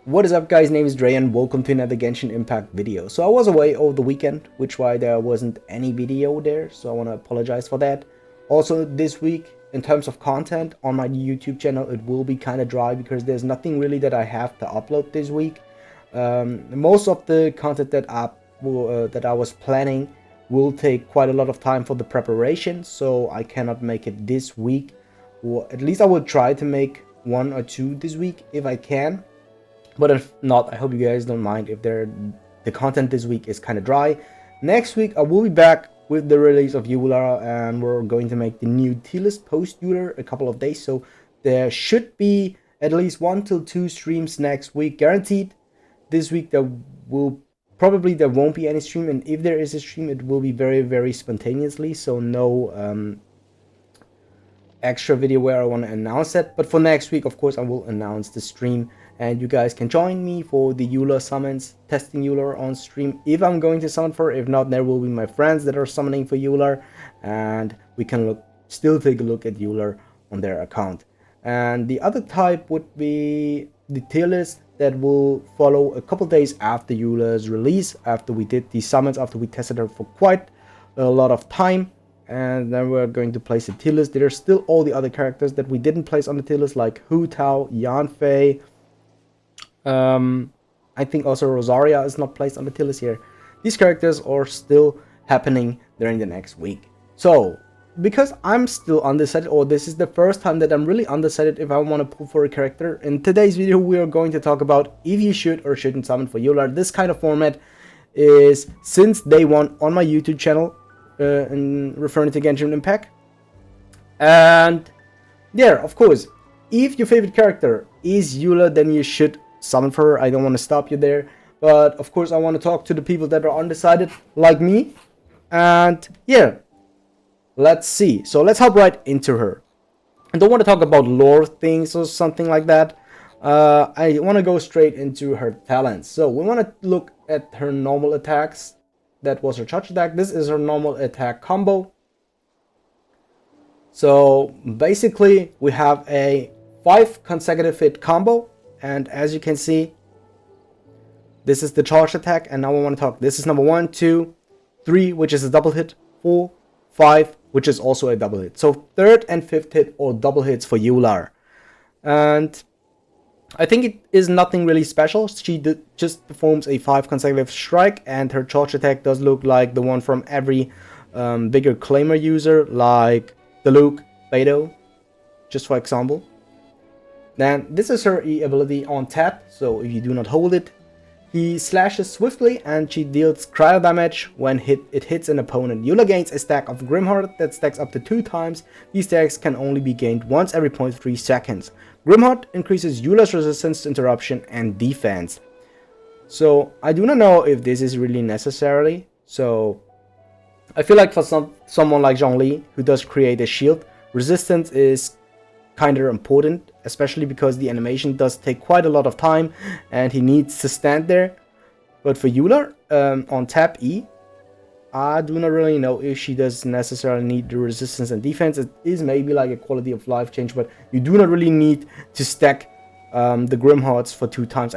What is up, guys? Name is Dre and welcome to another Genshin Impact video. So I was away over the weekend, which why there wasn't any video there, so I want to apologize for that. Also this week, in terms of content on my YouTube channel, it will be kind of dry because there's nothing really that I have to upload this week. Most of the content that I was planning will take quite a lot of time for the preparation, so I cannot make it this week. Or at least I will try to make one or two this week if I can. But if not, I hope you guys don't mind if the content this week is kind of dry. Next week, I will be back with the release of Eula, and we're going to make the new tier list post Eula a couple of days. So there should be at least 1 to 2 streams next week, guaranteed. This week there won't be any stream, and if there is a stream, it will be very, very spontaneously. So no extra video where I want to announce it. But for next week, of course, I will announce the stream. And you guys can join me for the Eula Summons, testing Eula on stream if I'm going to summon for her. If not, there will be my friends that are summoning for Eula, and we can still take a look at Eula on their account. And the other type would be the tier list that will follow a couple days after Eula's release, after we did the summons, after we tested her for quite a lot of time. And then we're going to place a tier list. There are still all the other characters that we didn't place on the tier list, like Hu Tao, Yanfei. I think also Rosaria is not placed on the tier list here. These characters are still happening during the next week. So, because I'm still undecided, or this is the first time that I'm really undecided if I want to pull for a character, in today's video we are going to talk about if you should or shouldn't summon for Eula. This kind of format is since day one on my YouTube channel, in referring to Genshin Impact. And yeah, of course, if your favorite character is Eula, then you should summon for her. I don't want to stop you there, but of course I want to talk to the people that are undecided like me. And yeah, let's see. So let's hop right into her. I don't want to talk about lore things or something like that. I want to go straight into her talents. So we want to look at her normal attacks. That was her charge attack. This is her normal attack combo. So basically we have a 5 consecutive hit combo. And as you can see, this is the charge attack. And now I want to talk. This is number 1, 2, 3, which is a double hit. 4, 5, which is also a double hit. So 3rd and 5th hit or double hits for Eula. And I think it is nothing really special. She just performs a 5 consecutive strike. And her charge attack does look like the one from every bigger claimer user, like the Luke, Beidou, just for example. Then this is her E ability on tap, so if you do not hold it, he slashes swiftly and she deals cryo damage when it hits an opponent. Eula gains a stack of Grimheart that stacks up to 2 times. These stacks can only be gained once every 0.3 seconds. Grimheart increases Eula's resistance to interruption and defense. So I do not know if this is really necessary. So I feel like for someone like Zhongli who does create a shield, resistance is kind of important, especially because the animation does take quite a lot of time and he needs to stand there. But for Eula, on tap E, I do not really know if she does necessarily need the resistance and defense. It is maybe like a quality of life change, but you do not really need to stack the Grimhearts for 2 times.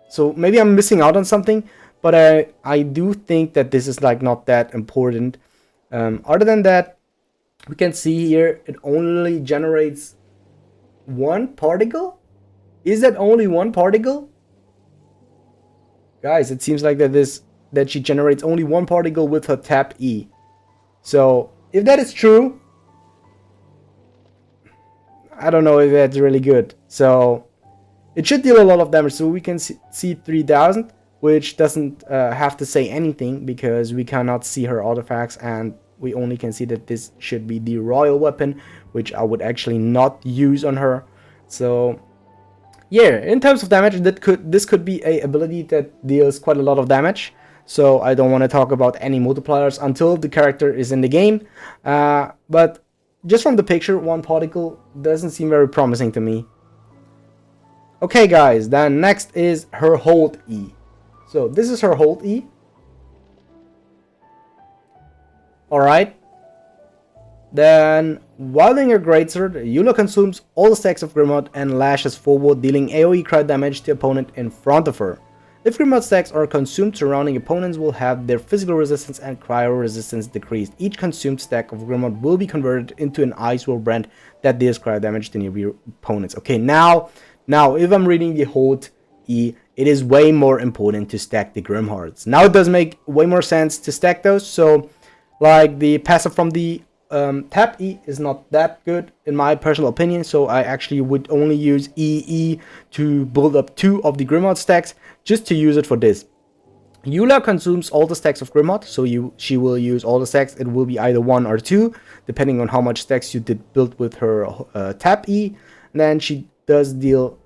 So maybe I'm missing out on something, but I do think that this is like not that important. Other than that, we can see here it only generates 1 particle. Is that only 1 particle? Guys, it seems like that she generates only 1 particle with her tap E. So if that is true, I don't know if that's really good. So it should deal a lot of damage. So we can see 3000, which doesn't have to say anything because we cannot see her artifacts, and we only can see that this should be the royal weapon, which I would actually not use on her. So yeah, in terms of damage, this could be a ability that deals quite a lot of damage. So I don't want to talk about any multipliers until the character is in the game. But just from the picture, 1 particle doesn't seem very promising to me. Okay guys, then next is her hold E. So this is her hold E. Alright. Then, while doing her greatsword, Eula consumes all the stacks of Grimhard and lashes forward, dealing AoE cryo damage to opponent in front of her. If Grimhard stacks are consumed, surrounding opponents will have their physical resistance and cryo resistance decreased. Each consumed stack of Grimhard will be converted into an Ice Whirl brand that deals cryo damage to nearby opponents. Okay, now if I'm reading the Hold E, it is way more important to stack the Grimhards. Now it does make way more sense to stack those, so like the passive from the tap E is not that good in my personal opinion, so I actually would only use EE to build up 2 of the Grimhard stacks just to use it for this. Eula consumes all the stacks of Grimhard, so she will use all the stacks. It will be either 1 or 2 depending on how much stacks you did build with her tap E. And then she does deal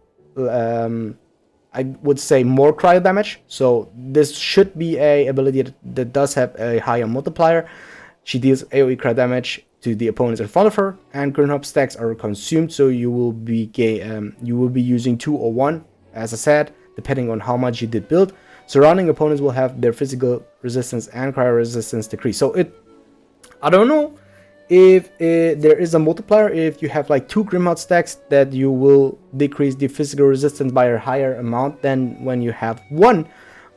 I would say more cryo damage, so this should be a ability that does have a higher multiplier. She deals AoE cryo damage to the opponents in front of her, and Grimhard stacks are consumed, so you will be using 2 or 1, as I said, depending on how much you did build. Surrounding opponents will have their physical resistance and cryo resistance decrease. So I don't know if there is a multiplier. If you have like 2 Grimhard stacks, that you will decrease the physical resistance by a higher amount than when you have 1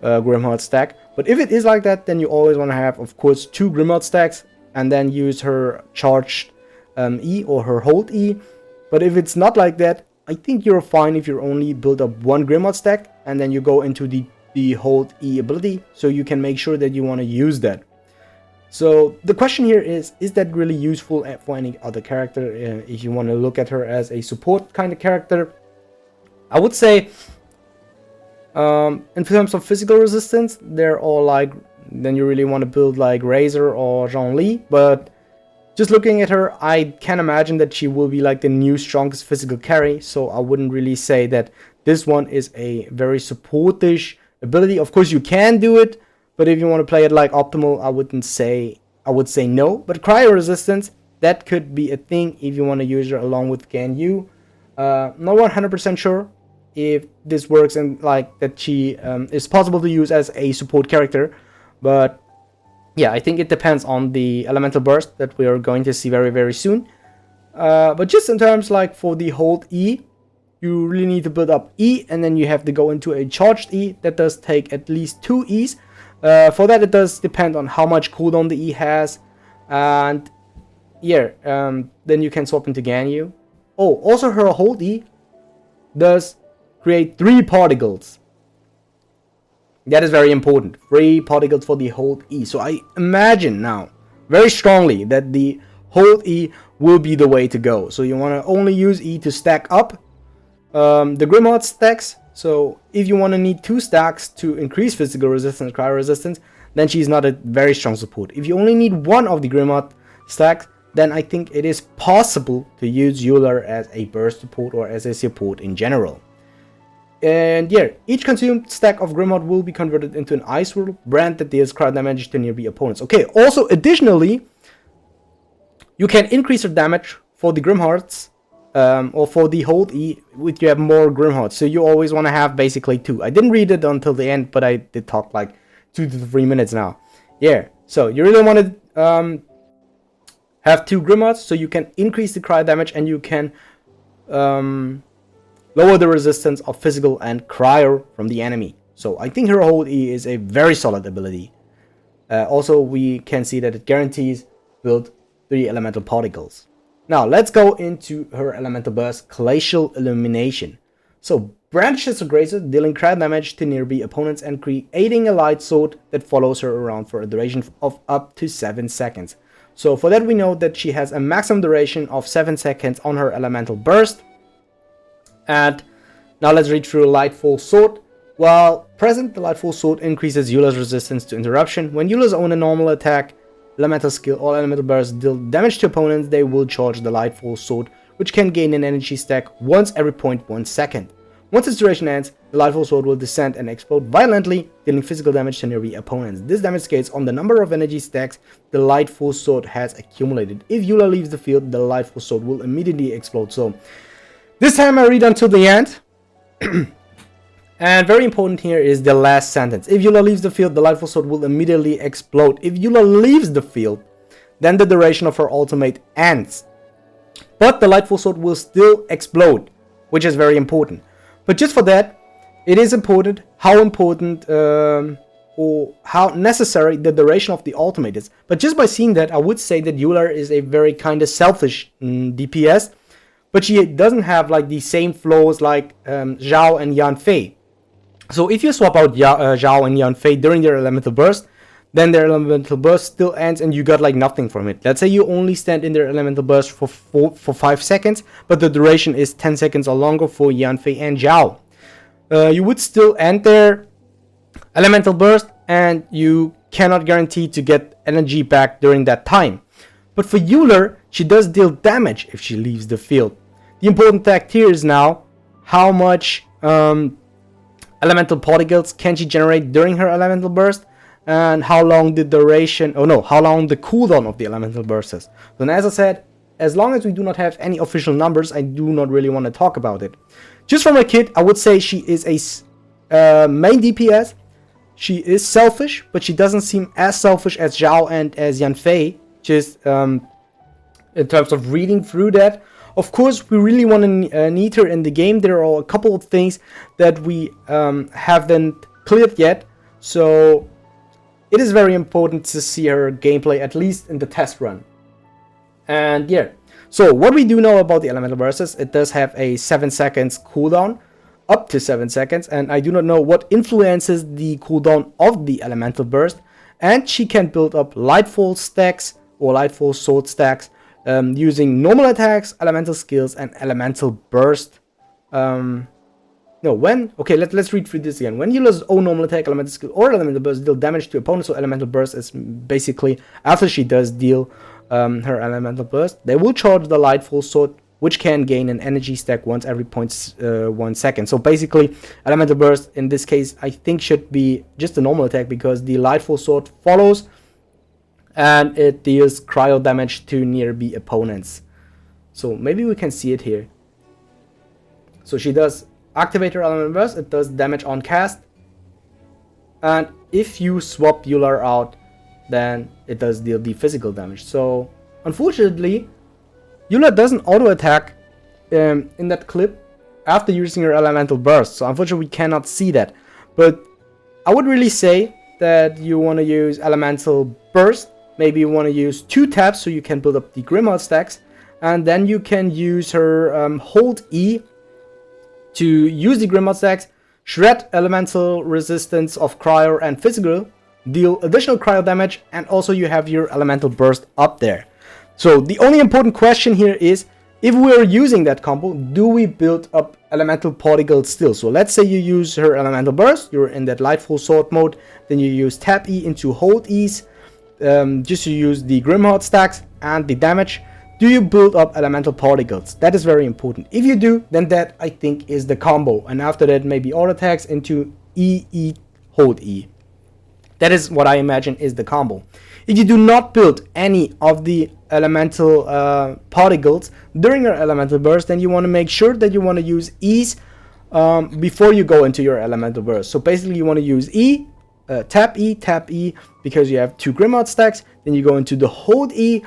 Grimhard stack. But if it is like that, then you always want to have, of course, 2 Grimhard stacks and then use her charged E or her hold E. But if it's not like that, I think you're fine if you only build up 1 Grimhard stack and then you go into the hold E ability, so you can make sure that you want to use that. So the question here is that really useful for any other character? If you want to look at her as a support kind of character, I would say in terms of physical resistance, they're all like, then you really want to build like Razor or Zhongli. But just looking at her, I can imagine that she will be like the new strongest physical carry, so I wouldn't really say that this one is a very supportish ability. Of course you can do it, but if you want to play it like optimal, I would say no. But cryo resistance, that could be a thing if you want to use her along with Ganyu. Not 100% sure if this works and like that she is possible to use as a support character, but yeah, I think it depends on the elemental burst that we are going to see very, very soon. But just in terms like for the hold E, you really need to build up E, and then you have to go into a charged E. That does take at least 2 E's. For that, it does depend on how much cooldown the E has, and yeah, then you can swap into Ganyu. Oh, also her hold E does create 3 particles. That is very important. 3 particles for the hold E. So I imagine now very strongly that the hold E will be the way to go. So you want to only use E to stack up the Grimhard stacks. So if you want to need 2 stacks to increase physical resistance, cryo resistance, then she's not a very strong support. If you only need 1 of the Grimhard stacks, then I think it is possible to use Eula as a burst support or as a support in general. And yeah, each consumed stack of Grimhard will be converted into an Ice Whirl brand that deals cryo damage to nearby opponents. Okay, also additionally, you can increase your damage for the Grimhards or for the hold E if you have more Grimhards. So you always want to have basically 2. I didn't read it until the end, but I did talk like 2 to 3 minutes now. Yeah, so you really want to have 2 Grimhards so you can increase the cryo damage and you can lower the resistance of physical and cryo from the enemy. So I think her hold E is a very solid ability. Also, we can see that it guarantees build 3 elemental particles. Now let's go into her elemental burst, Glacial Illumination. So brandishes her greatsword, dealing cryo damage to nearby opponents and creating a light sword that follows her around for a duration of up to 7 seconds. So for that we know that she has a maximum duration of 7 seconds on her elemental burst. And now let's read through Lightfall Sword. While present, the Lightfall Sword increases Eula's resistance to interruption. When Eula's own a normal attack, elemental skill, or elemental bursts deal damage to opponents, they will charge the Lightfall Sword, which can gain an energy stack once every 0.1 second. Once its duration ends, the Lightfall Sword will descend and explode violently, dealing physical damage to nearby opponents. This damage scales on the number of energy stacks the Lightfall Sword has accumulated. If Eula leaves the field, the Lightfall Sword will immediately explode. So this time I read until the end. And very important here is the last sentence. If Eula leaves the field, the Lightfall Sword will immediately explode. If Eula leaves the field, then the duration of her ultimate ends. But the Lightful Sword will still explode, which is very important. But just for that, it is important how important or how necessary the duration of the ultimate is. But just by seeing that, I would say that Eula is a very kind of selfish DPS, but she doesn't have like the same flaws like Zhao and Yanfei. So if you swap out Zhao and Yanfei during their elemental burst, then their elemental burst still ends and you got like nothing from it. Let's say you only stand in their elemental burst for 5 seconds, but the duration is 10 seconds or longer for Yanfei and Zhao. You would still end their elemental burst and you cannot guarantee to get energy back during that time. But for Eula, she does deal damage if she leaves the field. The important fact here is now how much elemental particles can she generate during her elemental burst, and how long the duration, how long the cooldown of the elemental burst is. So as I said, as long as we do not have any official numbers, I do not really want to talk about it. Just from a kid, I would say she is a main DPS. She is selfish, but she doesn't seem as selfish as Zhao and as Yanfei, just in terms of reading through that. Of course, we really want to need her in the game. There are a couple of things that we haven't cleared yet, so it is very important to see her gameplay, at least in the test run. And yeah, so what we do know about the elemental bursts, it does have a 7 seconds cooldown, up to 7 seconds, and I do not know what influences the cooldown of the elemental burst. And she can build up Lightfall stacks or Lightfall sword stacks using normal attacks, elemental skills, and elemental burst. Let's read through this again. When Eula's own normal attack, elemental skill, or elemental burst deal damage to opponents, so elemental burst is basically after she does deal her elemental burst, they will charge the Lightfall sword, which can gain an energy stack once every 0.1 second. So basically, elemental burst in this case, I think should be just a normal attack because the Lightfall sword follows and it deals cryo damage to nearby opponents. So maybe we can see it here. So she does activate her elemental burst, it does damage on cast, and if you swap Eula out, then it does deal the physical damage. So unfortunately, Eula doesn't auto attack in that clip after using her elemental burst, so unfortunately we cannot see that. But I would really say that you want to use elemental burst. Maybe you want to use 2 taps so you can build up the Grimheart stacks, and then you can use her hold E to use the Grimheart stacks, shred elemental resistance of cryo and physical, deal additional cryo damage, and also you have your elemental burst up there. So the only important question here is, if we're using that combo, do we build up elemental particles still? So let's say you use her elemental burst, you're in that Lightfall sword mode, then you use tap E into hold E's, just to use the Grimheart stacks and the damage. Do you build up elemental particles? That is very important. If you do, then that I think is the combo, and after that maybe auto attacks into E, hold E. That is what I imagine is the combo. If you do not build any of the elemental particles during your elemental burst, then you want to make sure that you want to use E's before you go into your elemental burst. So basically you want to use E, tap E, because you have 2 Grimheart stacks. Then you go into the hold E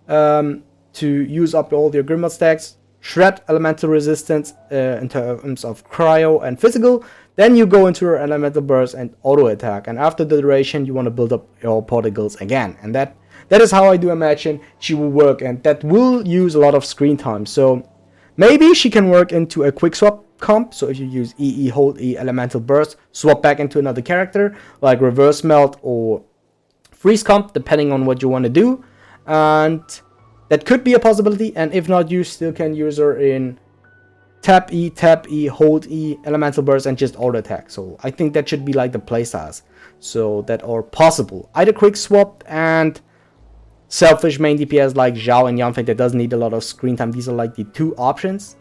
to use up all your Grimheart stacks, shred elemental resistance in terms of cryo and physical. Then you go into your elemental burst and auto attack, and after the duration you want to build up your particles again, and that is how I do imagine she will work, and that will use a lot of screen time. So maybe she can work into a quick swap comp. So if you use E, hold E, elemental burst, swap back into another character like reverse melt or freeze comp, depending on what you want to do, and that could be a possibility. And if not, you still can use her in tap E, hold E, elemental burst, and just auto attack. So I think that should be like the playstyles so that are possible. Either quick swap and selfish main DPS like Zhao and Yanfei that doesn't need a lot of screen time. These are like the 2 options.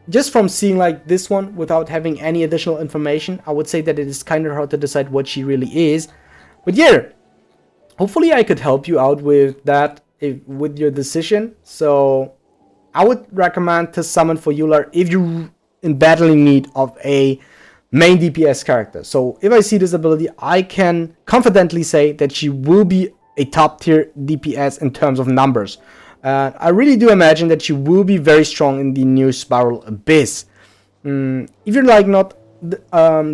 Just from seeing like this one without having any additional information, I would say that it is kind of hard to decide what she really is. But yeah, hopefully I could help you out with that, with your decision. So I would recommend to summon for Eula if you're in battling need of a main DPS character. So if I see this ability, I can confidently say that she will be a top tier DPS in terms of numbers. I really do imagine that she will be very strong in the new Spiral Abyss. If you're like not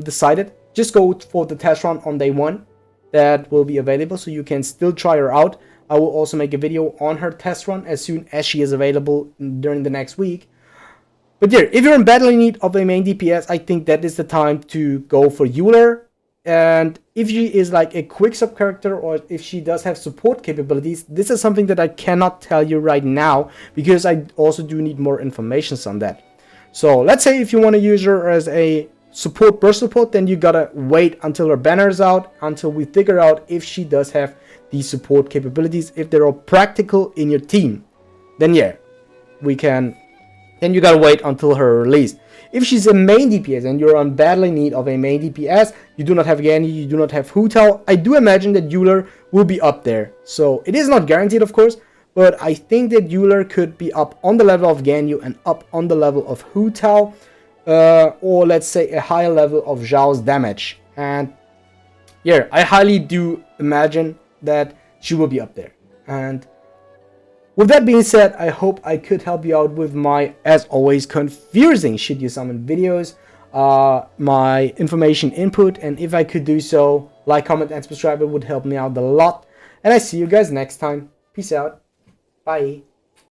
decided, just go for the test run on day 1. That will be available, so you can still try her out. I will also make a video on her test run as soon as she is available during the next week. But yeah, if you're in badly need of a main DPS, I think that is the time to go for Eula. And if she is like a quick sub character, or if she does have support capabilities, this is something that I cannot tell you right now, because I also do need more information on that. So let's say if you want to use her as a support, burst support, then you gotta wait until her banner is out, until we figure out if she does have these support capabilities, if they're all practical in your team. Then yeah, then you gotta wait until her release. If she's a main DPS and you're on badly need of a main DPS, you do not have Ganyu, you do not have Hu Tao, I do imagine that Eula will be up there. So it is not guaranteed, of course, but I think that Eula could be up on the level of Ganyu and up on the level of Hu Tao, or let's say a higher level of Zhao's damage. And yeah, I highly do imagine that she will be up there. And with that being said, I hope I could help you out with my, as always, confusing Should You Summon videos, my information input, and if I could do so, like, comment, and subscribe, it would help me out a lot. And I see you guys next time. Peace out. Bye.